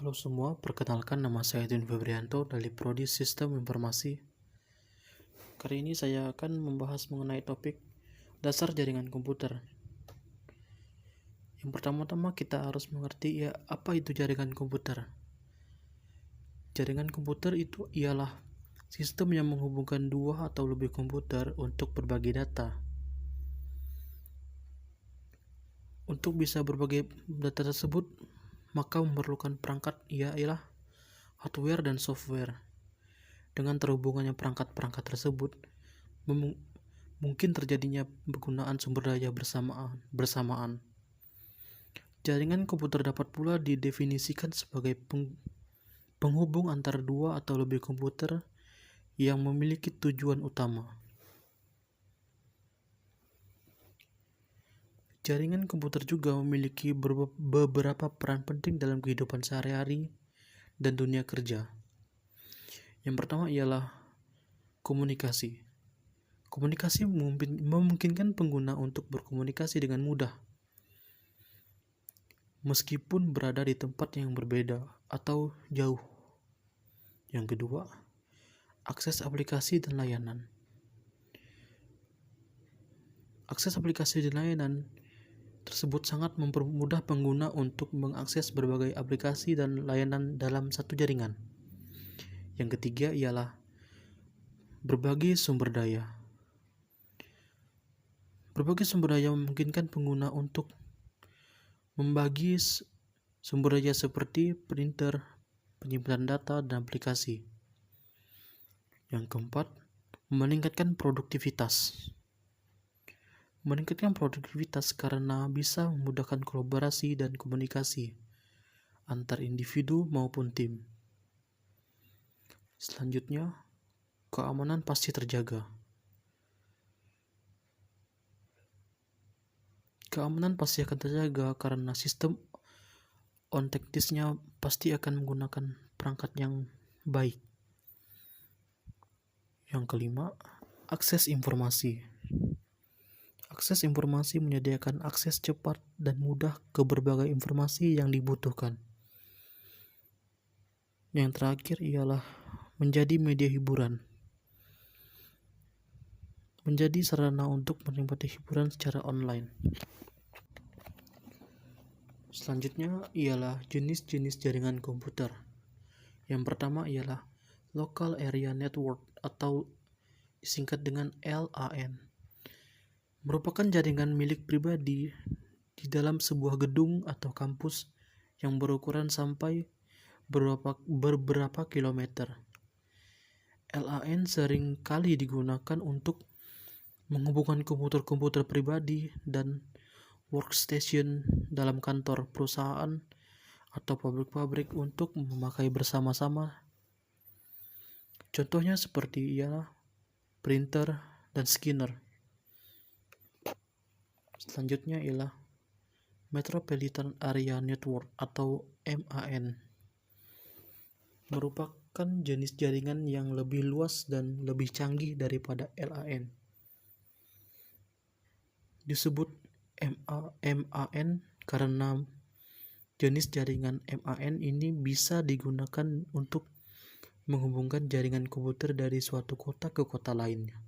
Halo semua, perkenalkan nama saya Edwin Febrianto dari Prodi Sistem Informasi. Kali ini saya akan membahas mengenai topik dasar jaringan komputer. Yang pertama-tama kita harus mengerti apa itu jaringan komputer. Jaringan komputer itu ialah sistem yang menghubungkan dua atau lebih komputer untuk berbagi data. Untuk bisa berbagi data tersebut, maka memerlukan perangkat ialah hardware dan software. Dengan terhubungannya perangkat-perangkat tersebut, mungkin terjadinya penggunaan sumber daya bersamaan. Jaringan komputer dapat pula didefinisikan sebagai penghubung antara dua atau lebih komputer yang memiliki tujuan utama. Jaringan komputer juga memiliki beberapa peran penting dalam kehidupan sehari-hari dan dunia kerja. Yang pertama ialah komunikasi. Komunikasi memungkinkan pengguna untuk berkomunikasi dengan mudah, meskipun berada di tempat yang berbeda atau jauh. Yang kedua, akses aplikasi dan layanan. Akses aplikasi dan layanan tersebut sangat mempermudah pengguna untuk mengakses berbagai aplikasi dan layanan dalam satu jaringan. Yang ketiga ialah berbagi sumber daya. Berbagai sumber daya memungkinkan pengguna untuk membagi sumber daya seperti printer, penyimpanan data, dan aplikasi. Yang keempat, meningkatkan produktivitas. Meningkatkan produktivitas karena bisa memudahkan kolaborasi dan komunikasi antar individu maupun tim. Selanjutnya, keamanan pasti terjaga. Keamanan pasti akan terjaga karena sistem teknisnya pasti akan menggunakan perangkat yang baik. Yang kelima, akses informasi. Akses informasi menyediakan akses cepat dan mudah ke berbagai informasi yang dibutuhkan. Yang terakhir ialah menjadi media hiburan. Menjadi sarana untuk menikmati hiburan secara online. Selanjutnya ialah jenis-jenis jaringan komputer. Yang pertama ialah Local Area Network atau disingkat dengan LAN. Merupakan jaringan milik pribadi di dalam sebuah gedung atau kampus yang berukuran sampai beberapa kilometer. LAN sering kali digunakan untuk menghubungkan komputer-komputer pribadi dan workstation dalam kantor, perusahaan, atau pabrik-pabrik untuk memakai bersama-sama. Contohnya seperti ialah printer dan scanner. Selanjutnya ialah Metropolitan Area Network atau MAN. Merupakan jenis jaringan yang lebih luas dan lebih canggih daripada LAN. Disebut MAN karena jenis jaringan MAN ini bisa digunakan untuk menghubungkan jaringan komputer dari suatu kota ke kota lainnya.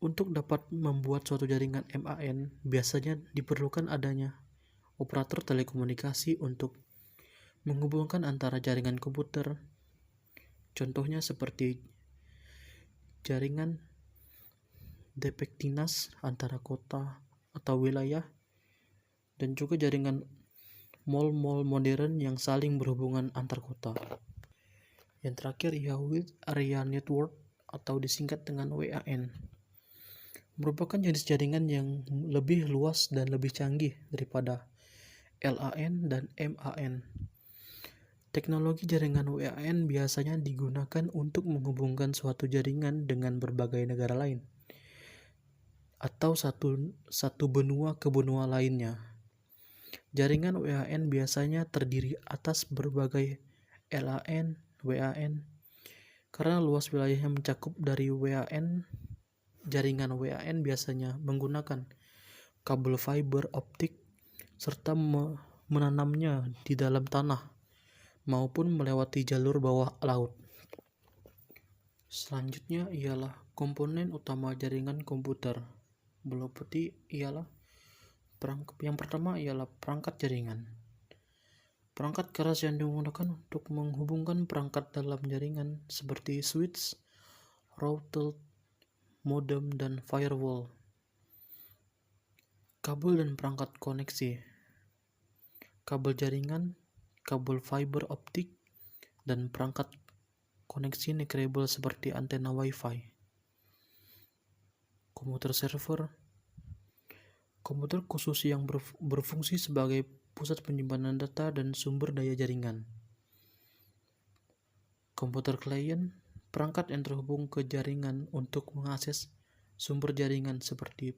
Untuk dapat membuat suatu jaringan MAN, biasanya diperlukan adanya operator telekomunikasi untuk menghubungkan antara jaringan komputer. Contohnya seperti jaringan Depektinas antara kota atau wilayah, dan juga jaringan mall-mall modern yang saling berhubungan antar kota. Yang terakhir ialah Wide Area Network atau disingkat dengan WAN. Merupakan jenis jaringan yang lebih luas dan lebih canggih daripada LAN dan MAN. Teknologi jaringan WAN biasanya digunakan untuk menghubungkan suatu jaringan dengan berbagai negara lain atau satu benua ke benua lainnya. Jaringan WAN biasanya terdiri atas berbagai LAN, WAN. Karena luas wilayahnya mencakup dari WAN, jaringan WAN biasanya menggunakan kabel fiber optik serta menanamnya di dalam tanah maupun melewati jalur bawah laut. Selanjutnya ialah komponen utama jaringan komputer. Berarti ialah yang pertama ialah perangkat jaringan. Perangkat keras yang digunakan untuk menghubungkan perangkat dalam jaringan seperti switch, router, modem, dan firewall. Kabel dan perangkat koneksi. Kabel jaringan, kabel fiber optik, dan perangkat koneksi nekrabel seperti antena Wi-Fi. Komputer server. Komputer khusus yang berfungsi sebagai pusat penyimpanan data dan sumber daya jaringan. Komputer klien, perangkat yang terhubung ke jaringan untuk mengakses sumber jaringan seperti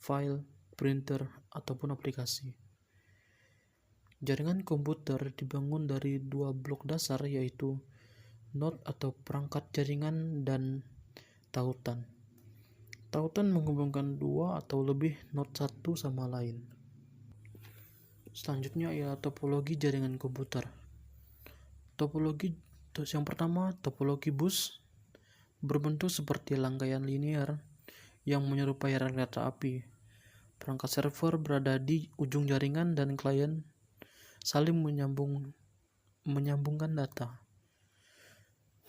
file, printer, ataupun aplikasi. Jaringan komputer dibangun dari dua blok dasar, yaitu node atau perangkat jaringan dan tautan. Tautan menghubungkan dua atau lebih node satu sama lain. Selanjutnya ialah topologi jaringan komputer. Yang pertama, topologi bus berbentuk seperti rangkaian linear yang menyerupai rel kereta api. Perangkat server berada di ujung jaringan dan klien saling menyambungkan data.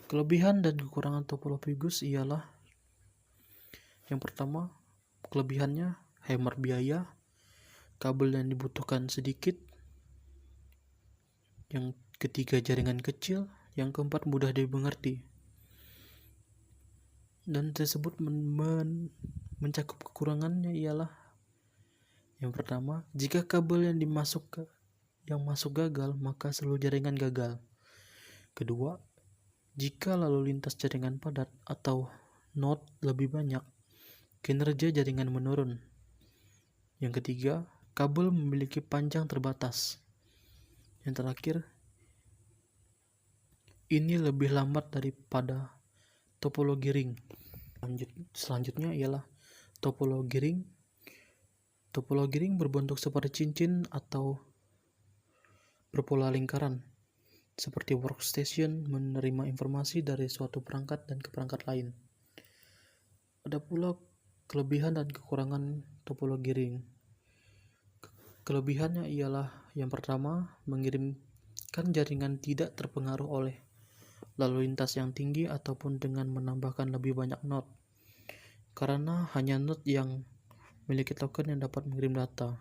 Kelebihan dan kekurangan topologi bus ialah yang pertama, kelebihannya hemat biaya, kabel yang dibutuhkan sedikit. Yang ketiga, jaringan kecil. Yang keempat, mudah dimengerti. Dan tersebut mencakup kekurangannya ialah yang pertama, jika kabel yang masuk gagal, maka seluruh jaringan gagal. Kedua, jika lalu lintas jaringan padat atau node lebih banyak, kinerja jaringan menurun. Yang ketiga, kabel memiliki panjang terbatas. Yang terakhir, ini lebih lambat daripada topologi ring. Selanjutnya ialah topologi ring. Topologi ring berbentuk seperti cincin atau berpola lingkaran, seperti workstation menerima informasi dari suatu perangkat dan ke perangkat lain. Ada pula kelebihan dan kekurangan topologi ring. Kelebihannya ialah yang pertama, mengirimkan jaringan tidak terpengaruh oleh lalu lintas yang tinggi ataupun dengan menambahkan lebih banyak node, karena hanya node yang memiliki token yang dapat mengirim data.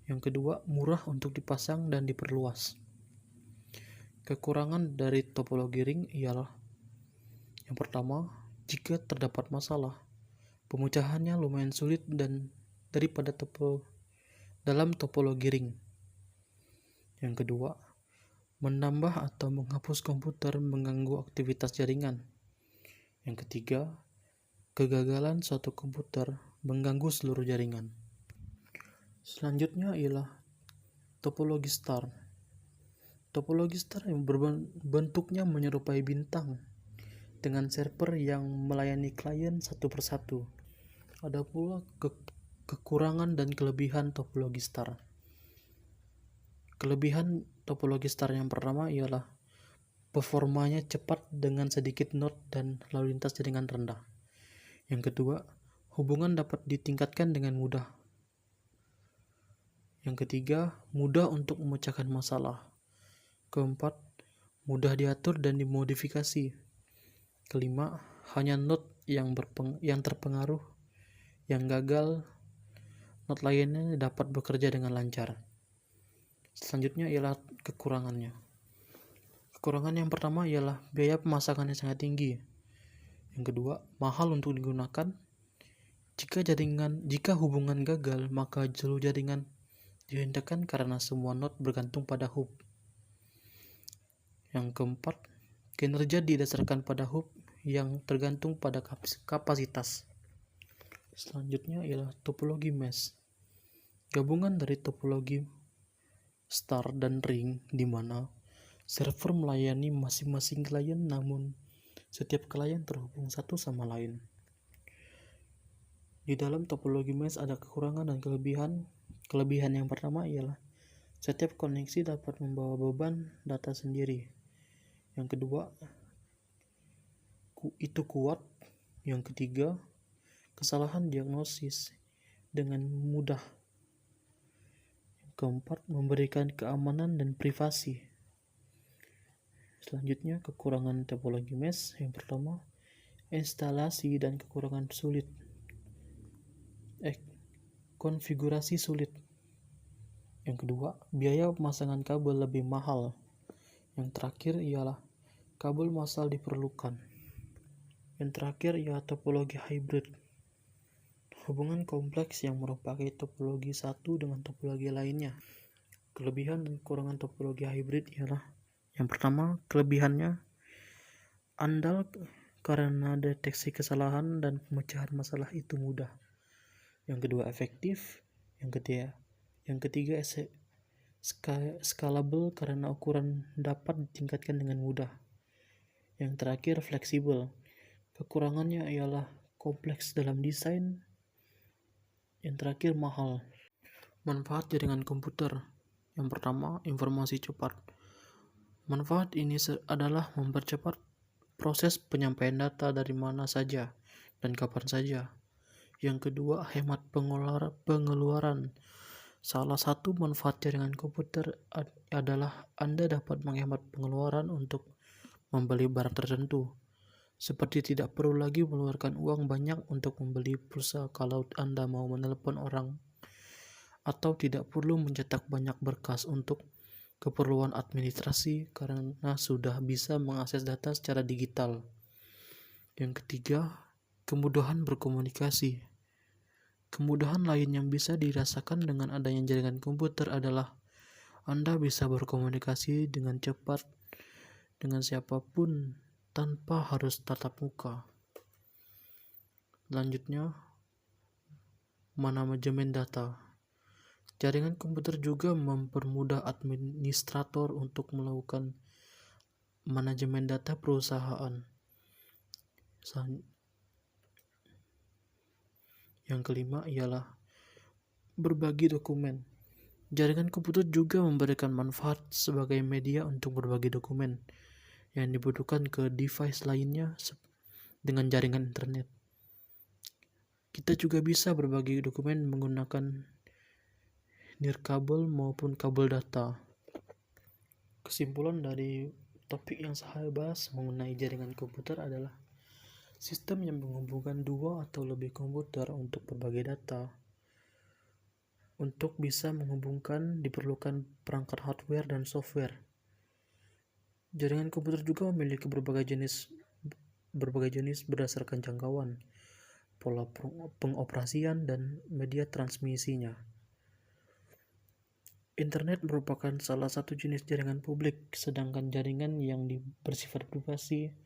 Yang kedua, murah untuk dipasang dan diperluas. Kekurangan dari topologi ring ialah yang pertama, jika terdapat masalah, pemecahannya lumayan sulit dan daripada dalam topologi ring. Yang kedua, menambah atau menghapus komputer mengganggu aktivitas jaringan. Yang ketiga, kegagalan suatu komputer mengganggu seluruh jaringan. Selanjutnya ialah topologi star. Topologi star yang bentuknya menyerupai bintang dengan server yang melayani klien satu persatu. Ada pula kekurangan dan kelebihan topologi star. Kelebihan topologi star yang pertama ialah performanya cepat dengan sedikit node dan lalu lintas jaringan rendah. Yang kedua, hubungan dapat ditingkatkan dengan mudah. Yang ketiga, mudah untuk memecahkan masalah. Keempat, mudah diatur dan dimodifikasi. Kelima, hanya node yang terpengaruh. Yang gagal, node lainnya dapat bekerja dengan lancar. Selanjutnya ialah kekurangannya. Kekurangan yang pertama ialah biaya pemasangan yang sangat tinggi. Yang kedua, mahal untuk digunakan. Jika hubungan gagal, maka seluruh jaringan dihentikan karena semua node bergantung pada hub. Yang keempat, kinerja didasarkan pada hub yang tergantung pada kapasitas. Selanjutnya ialah topologi mesh. Gabungan dari topologi star dan ring, di mana server melayani masing-masing klien, namun setiap klien terhubung satu sama lain. Di dalam topologi mesh ada kekurangan dan kelebihan. Kelebihan yang pertama ialah setiap koneksi dapat membawa beban data sendiri. Yang kedua, itu kuat. Yang ketiga, kesalahan diagnosis dengan mudah. Yang keempat, memberikan keamanan dan privasi. Selanjutnya, kekurangan topologi mesh. Yang pertama, instalasi dan kekurangan sulit. Konfigurasi sulit. Yang kedua, biaya pemasangan kabel lebih mahal. Yang terakhir ialah kabel massal diperlukan. Yang terakhir ialah topologi hybrid. Hubungan kompleks yang merupakan topologi satu dengan topologi lainnya. Kelebihan dan kekurangan topologi hybrid ialah yang pertama, kelebihannya andal karena deteksi kesalahan dan pemecahan masalah itu mudah. Yang kedua, efektif. Yang ketiga scalable karena ukuran dapat ditingkatkan dengan mudah. Yang terakhir, fleksibel. Kekurangannya ialah kompleks dalam desain. Yang terakhir, mahal. Manfaat jaringan komputer. Yang pertama, informasi cepat. Manfaat ini adalah mempercepat proses penyampaian data dari mana saja dan kapan saja. Yang kedua, hemat pengeluaran. Salah satu manfaat jaringan komputer adalah Anda dapat menghemat pengeluaran untuk membeli barang tertentu, seperti tidak perlu lagi mengeluarkan uang banyak untuk membeli pulsa kalau Anda mau menelepon orang, atau tidak perlu mencetak banyak berkas untuk keperluan administrasi karena sudah bisa mengakses data secara digital. Yang ketiga, kemudahan berkomunikasi. Kemudahan lain yang bisa dirasakan dengan adanya jaringan komputer adalah Anda bisa berkomunikasi dengan cepat dengan siapapun tanpa harus tatap muka. Selanjutnya, manajemen data. Jaringan komputer juga mempermudah administrator untuk melakukan manajemen data perusahaan. Yang kelima ialah berbagi dokumen. Jaringan komputer juga memberikan manfaat sebagai media untuk berbagi dokumen yang dibutuhkan ke device lainnya dengan jaringan internet. Kita juga bisa berbagi dokumen menggunakan nirkabel maupun kabel data. Kesimpulan dari topik yang saya bahas mengenai jaringan komputer adalah sistem yang menghubungkan dua atau lebih komputer untuk berbagi data. Untuk bisa menghubungkan diperlukan perangkat hardware dan software. Jaringan komputer juga memiliki berbagai jenis berdasarkan jangkauan, pola pengoperasian, dan media transmisinya. Internet merupakan salah satu jenis jaringan publik, sedangkan jaringan yang bersifat privasi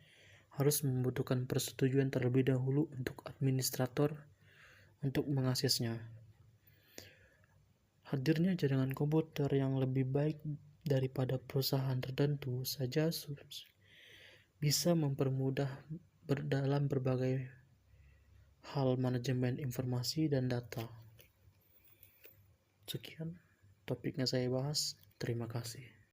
harus membutuhkan persetujuan terlebih dahulu untuk administrator untuk mengaksesnya. Hadirnya jaringan komputer yang lebih baik daripada perusahaan tertentu saja bisa mempermudah dalam berbagai hal manajemen informasi dan data. Sekian topiknya saya bahas. Terima kasih.